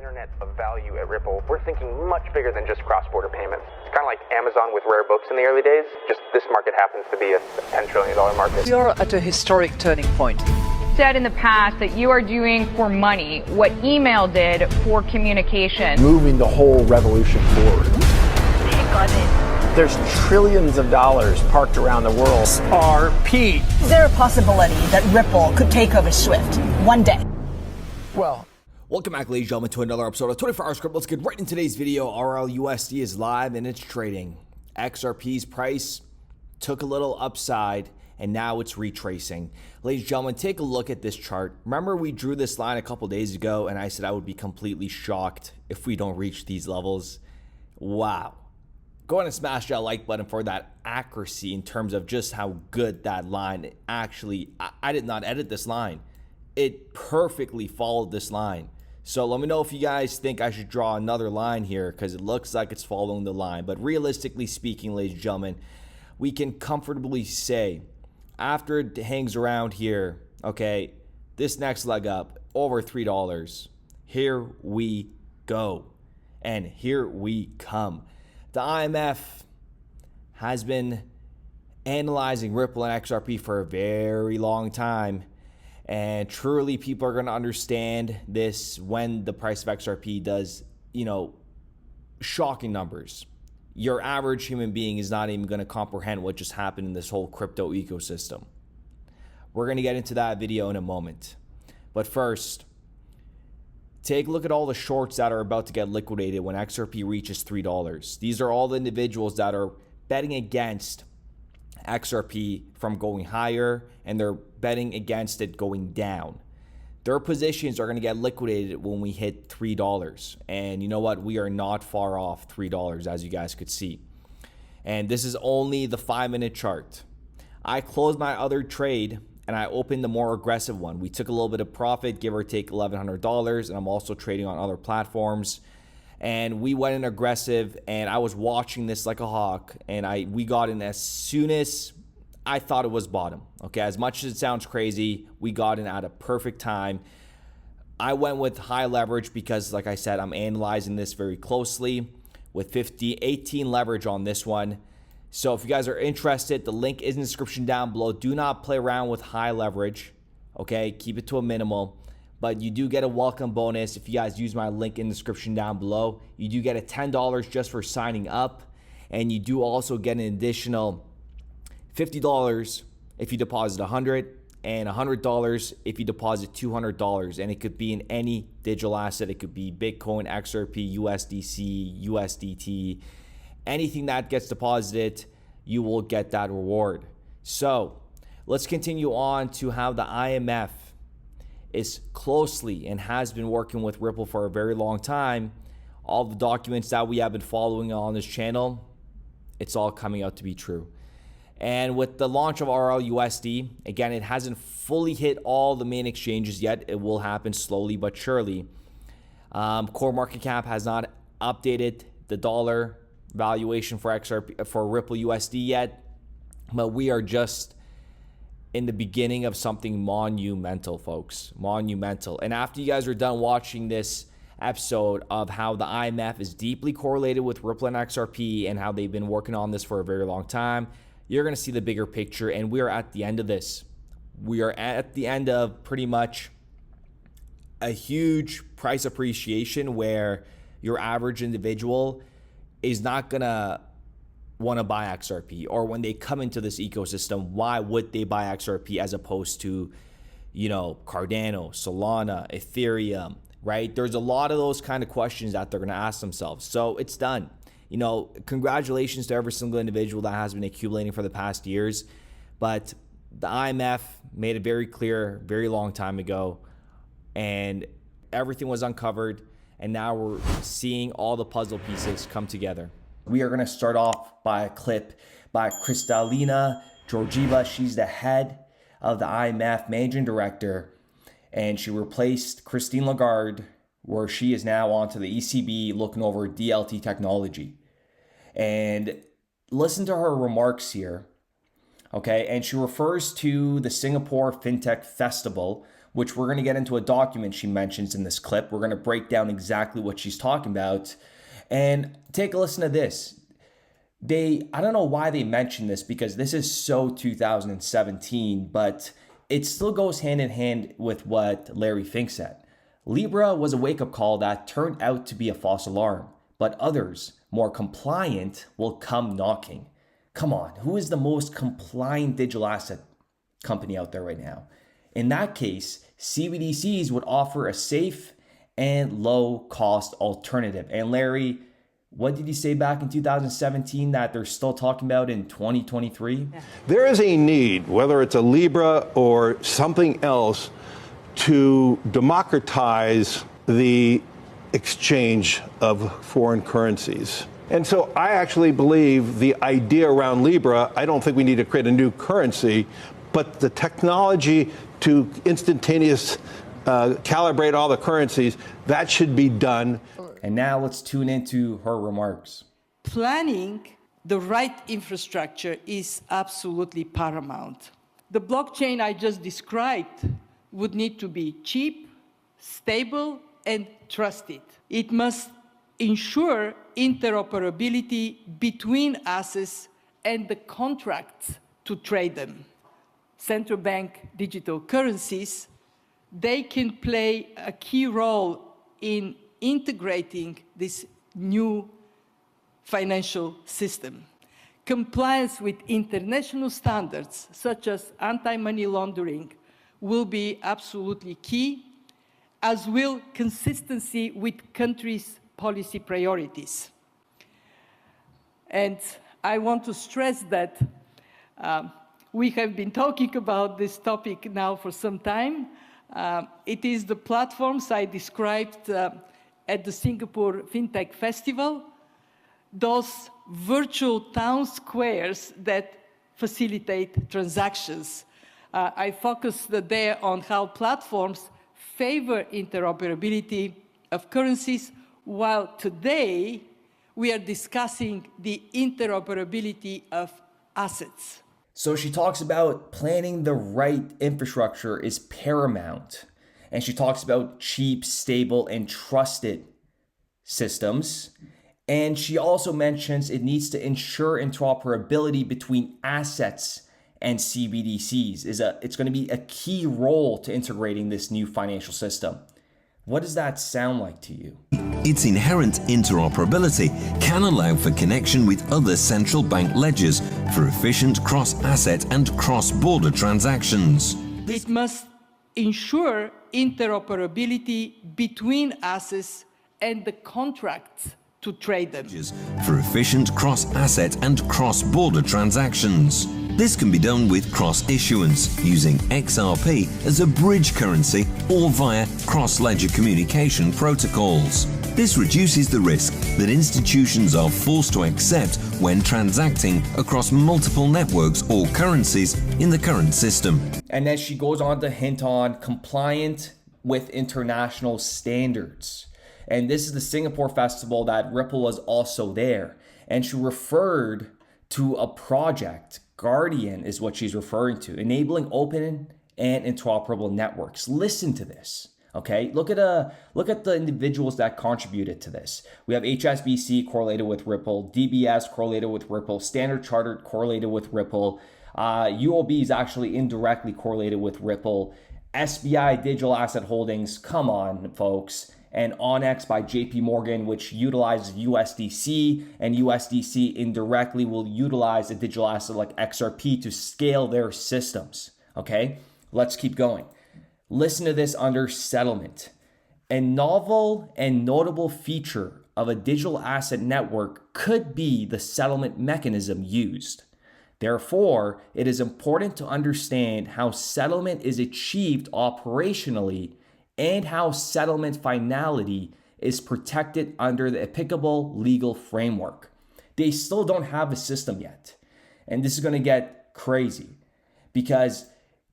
internet of value at Ripple, we're thinking much bigger than just cross-border payments. It's kind of like Amazon with rare books in the early days, just this market happens to be a $10 trillion market. We are at a historic turning point. Said in the past that you are doing for money what email did for communication. Moving the whole revolution forward. Take on it. There's trillions of dollars parked around the world. XRP. Is there a possibility that Ripple could take over Swift one day? Well, welcome back, ladies and gentlemen, to another episode of 24 Hour Script. Let's get right into today's video. RLUSD is live and it's trading. XRP's price took a little upside and now it's retracing. Ladies and gentlemen, take a look at this chart. Remember we drew this line a couple days ago and I said I would be completely shocked if we don't reach these levels. Wow. Go ahead and smash that like button for that accuracy in terms of just how good that line actually, I did not edit this line. It perfectly followed this line. So let me know if you guys think I should draw another line here because it looks like it's following the line. But realistically speaking, ladies and gentlemen, we can comfortably say after it hangs around here, okay, this next leg up over $3, here we go. And here we come. The IMF has been analyzing Ripple and XRP for a very long time. And truly, people are going to understand this when the price of XRP does, shocking numbers. Your average human being is not even going to comprehend what just happened in this whole crypto ecosystem. We're going to get into that video in a moment. But first, take a look at all the shorts that are about to get liquidated when XRP reaches $3. These are all the individuals that are betting against XRP from going higher and they're betting against it going down. Their positions are going to get liquidated when we hit $3. And you know what? We are not far off $3 as you guys could see. And this is only the 5-minute chart. I closed my other trade and I opened the more aggressive one. We took a little bit of profit, give or take $1,100, and I'm also trading on other platforms. And we went in aggressive, and I was watching this like a hawk, and we got in as soon as I thought it was bottom. Okay, as much as it sounds crazy, we got in at a perfect time. I went with high leverage because, like I said, I'm analyzing this very closely with 18 leverage on this one. So if you guys are interested, the link is in the description down below. Do not play around with high leverage, okay? Keep it to a minimal. But you do get a welcome bonus if you guys use my link in the description down below. You do get a $10 just for signing up. And you do also get an additional $50 if you deposit $100 and $100 if you deposit $200. And it could be in any digital asset. It could be Bitcoin, XRP, USDC, USDT. Anything that gets deposited, you will get that reward. So let's continue on to how the IMF is closely and has been working with Ripple for a very long time. All the documents that we have been following on this channel, it's all coming out to be true. And with the launch of RLUSD, again, it hasn't fully hit all the main exchanges yet. It will happen slowly but surely. CoinMarketCap has not updated the dollar valuation for XRP for Ripple USD yet, but we are just in the beginning of something monumental, folks. Monumental. And after you guys are done watching this episode of how the IMF is deeply correlated with Ripple and XRP and how they've been working on this for a very long time, you're going to see the bigger picture. And we are at the end of this. We are at the end of pretty much a huge price appreciation where your average individual is not going to want to buy XRP, or when they come into this ecosystem, why would they buy XRP as opposed to, Cardano, Solana, Ethereum, right? There's a lot of those kind of questions that they're going to ask themselves. So it's done. Congratulations to every single individual that has been accumulating for the past years. But the IMF made it very clear, very long time ago, and everything was uncovered. And now we're seeing all the puzzle pieces come together. We are going to start off by a clip by Kristalina Georgieva. She's the head of the IMF managing director, and she replaced Christine Lagarde, where she is now onto the ECB looking over DLT technology. And listen to her remarks here, okay? And she refers to the Singapore FinTech Festival, which we're going to get into a document she mentions in this clip. We're going to break down exactly what she's talking about. And take a listen to this. I don't know why they mentioned this, because this is so 2017, but it still goes hand in hand with what Larry Fink said. Libra was a wake-up call that turned out to be a false alarm, but others, more compliant, will come knocking. Come on, who is the most compliant digital asset company out there right now? In that case, CBDCs would offer a safe and low-cost alternative. And Larry, what did you say back in 2017 that they're still talking about in 2023? There is a need, whether it's a Libra or something else, to democratize the exchange of foreign currencies. And so I actually believe the idea around Libra, I don't think we need to create a new currency, but the technology to instantaneous calibrate all the currencies, that should be done. And now let's tune into her remarks. Planning the right infrastructure is absolutely paramount. The blockchain I just described would need to be cheap, stable, and trusted. It must ensure interoperability between assets and the contracts to trade them. Central bank digital currencies, they can play a key role in integrating this new financial system. Compliance with international standards, such as anti-money laundering, will be absolutely key, as will consistency with countries' policy priorities. And I want to stress that we have been talking about this topic now for some time. It is the platforms I described at the Singapore FinTech Festival, those virtual town squares that facilitate transactions. I focused there on how platforms favor interoperability of currencies, while today we are discussing the interoperability of assets. So she talks about planning the right infrastructure is paramount. And she talks about cheap, stable, and trusted systems. And she also mentions it needs to ensure interoperability between assets and CBDCs. It's going to be a key role to integrating this new financial system. What does that sound like to you? Its inherent interoperability can allow for connection with other central bank ledgers for efficient cross-asset and cross-border transactions. It must ensure interoperability between assets and the contracts to trade them. For efficient cross-asset and cross-border transactions. This can be done with cross-issuance using XRP as a bridge currency or via cross-ledger communication protocols. This reduces the risk that institutions are forced to accept when transacting across multiple networks or currencies in the current system. And then she goes on to hint on compliant with international standards. And this is the Singapore festival that Ripple was also there. And she referred to a project, Guardian is what she's referring to, enabling open and interoperable networks. Listen to this, okay? Look at the individuals that contributed to this. We have HSBC correlated with Ripple, DBS correlated with Ripple, Standard Chartered correlated with Ripple, UOB is actually indirectly correlated with Ripple, SBI Digital Asset Holdings, come on, folks, and Onyx by JP Morgan, which utilizes USDC, and USDC indirectly will utilize a digital asset like XRP to scale their systems. Okay, let's keep going. Listen to this under settlement. A novel and notable feature of a digital asset network could be the settlement mechanism used. Therefore, it is important to understand how settlement is achieved operationally and how settlement finality is protected under the applicable legal framework. They still don't have a system yet. And this is going to get crazy because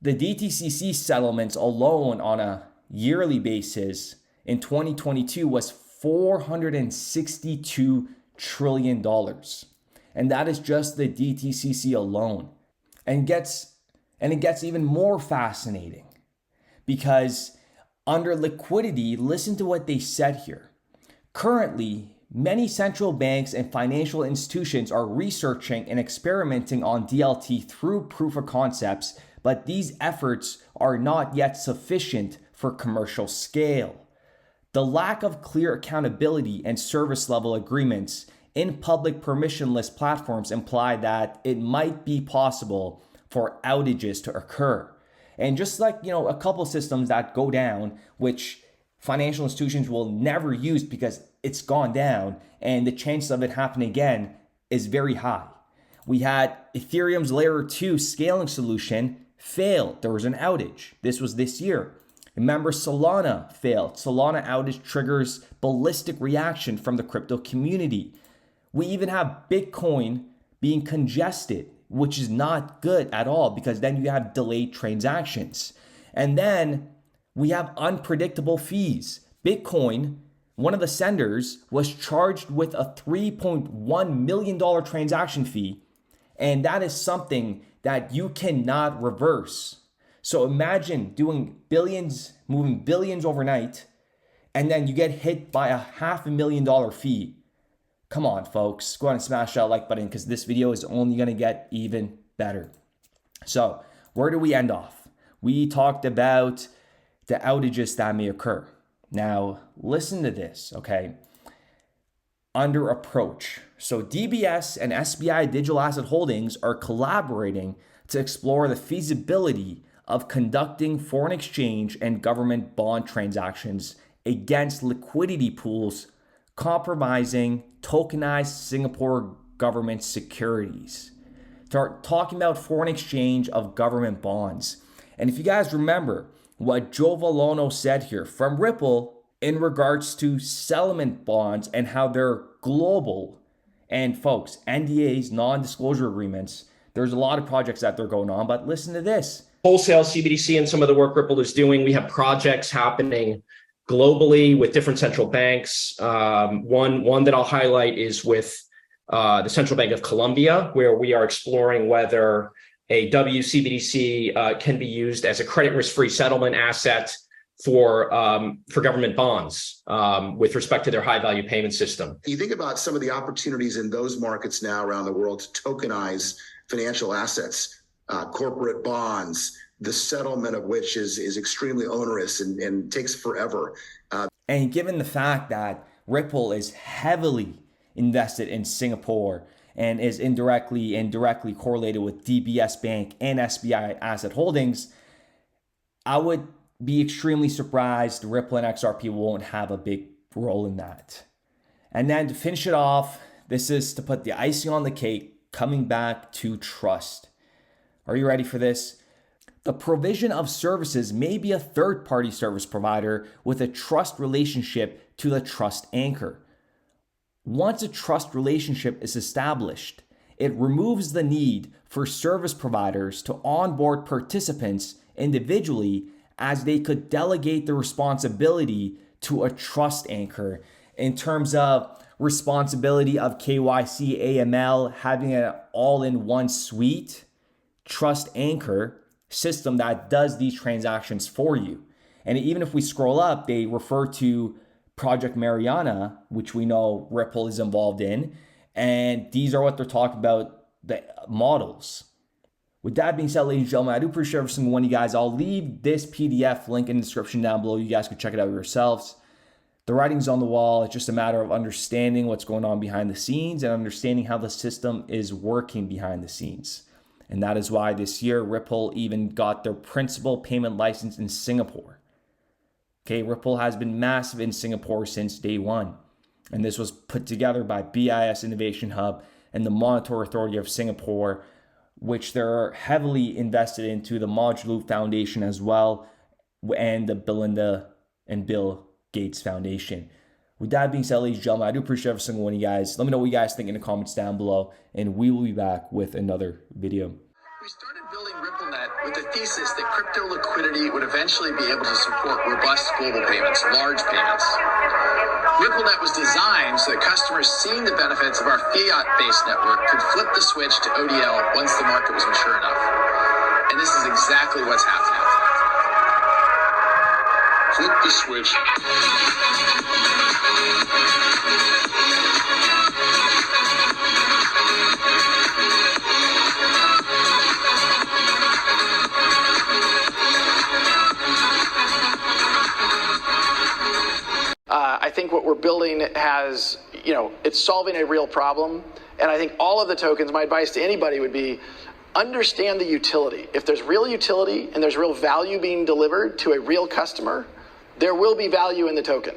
the DTCC settlements alone on a yearly basis in 2022 was $462 trillion. And that is just the DTCC alone. And it gets even more fascinating, because under liquidity, listen to what they said here. Currently, many central banks and financial institutions are researching and experimenting on DLT through proof of concepts, but these efforts are not yet sufficient for commercial scale. The lack of clear accountability and service level agreements in public permissionless platforms imply that it might be possible for outages to occur. And just like, a couple systems that go down, which financial institutions will never use because it's gone down and the chance of it happening again is very high. We had Ethereum's layer 2 scaling solution failed. There was an outage. This was this year. Remember, Solana failed. Solana outage triggers ballistic reaction from the crypto community. We even have Bitcoin being congested, which is not good at all because then you have delayed transactions. And then we have unpredictable fees. Bitcoin, one of the senders, was charged with a $3.1 million transaction fee. And that is something that you cannot reverse. So imagine doing billions, moving billions overnight, and then you get hit by a $500,000 fee. Come on, folks, go ahead and smash that like button because this video is only going to get even better. So where do we end off? We talked about the outages that may occur. Now, listen to this, okay? Under approach. So DBS and SBI Digital Asset Holdings are collaborating to explore the feasibility of conducting foreign exchange and government bond transactions against liquidity pools compromising tokenized Singapore government securities. Start talking about foreign exchange of government bonds. And if you guys remember what Joe Valono said here from Ripple in regards to settlement bonds and how they're global, and folks, NDAs, non-disclosure agreements, there's a lot of projects that they're going on, but listen to this. Wholesale CBDC and some of the work Ripple is doing, we have projects happening globally with different central banks. One that I'll highlight is with the Central Bank of Colombia, where we are exploring whether a WCBDC can be used as a credit risk-free settlement asset for government bonds with respect to their high-value payment system. You think about some of the opportunities in those markets now around the world to tokenize financial assets, corporate bonds, the settlement of which is extremely onerous and takes forever. And given the fact that Ripple is heavily invested in Singapore and is indirectly and directly correlated with DBS Bank and SBI Asset Holdings, I would be extremely surprised Ripple and XRP won't have a big role in that. And then to finish it off, this is to put the icing on the cake, coming back to trust. Are you ready for this? The provision of services may be a third-party service provider with a trust relationship to the trust anchor. Once a trust relationship is established, it removes the need for service providers to onboard participants individually, as they could delegate the responsibility to a trust anchor in terms of responsibility of KYC, AML, having an all-in-one suite trust anchor system that does these transactions for you. And even if we scroll up, they refer to Project Mariana, which we know Ripple is involved in. And these are what they're talking about, the models. With that being said, ladies and gentlemen, I do appreciate every single one of you guys. I'll leave this PDF link in the description down below. You guys can check it out yourselves. The writing's on the wall. It's just a matter of understanding what's going on behind the scenes and understanding how the system is working behind the scenes. And that is why this year, Ripple even got their principal payment license in Singapore. Okay, Ripple has been massive in Singapore since day one. And this was put together by BIS Innovation Hub and the Monetary Authority of Singapore, which they're heavily invested into the Modulo Foundation as well, and the Belinda and Bill Gates Foundation. With that being said, ladies and gentlemen, I do appreciate every single one of you guys. Let me know what you guys think in the comments down below, and we will be back with another video. We started building RippleNet with the thesis that crypto liquidity would eventually be able to support robust global payments, large payments. RippleNet was designed so that customers seeing the benefits of our fiat-based network could flip the switch to ODL once the market was mature enough. And this is exactly what's happening. Flip the switch. I think what we're building has, it's solving a real problem. And I think all of the tokens, my advice to anybody would be, understand the utility. If there's real utility and there's real value being delivered to a real customer, there will be value in the token.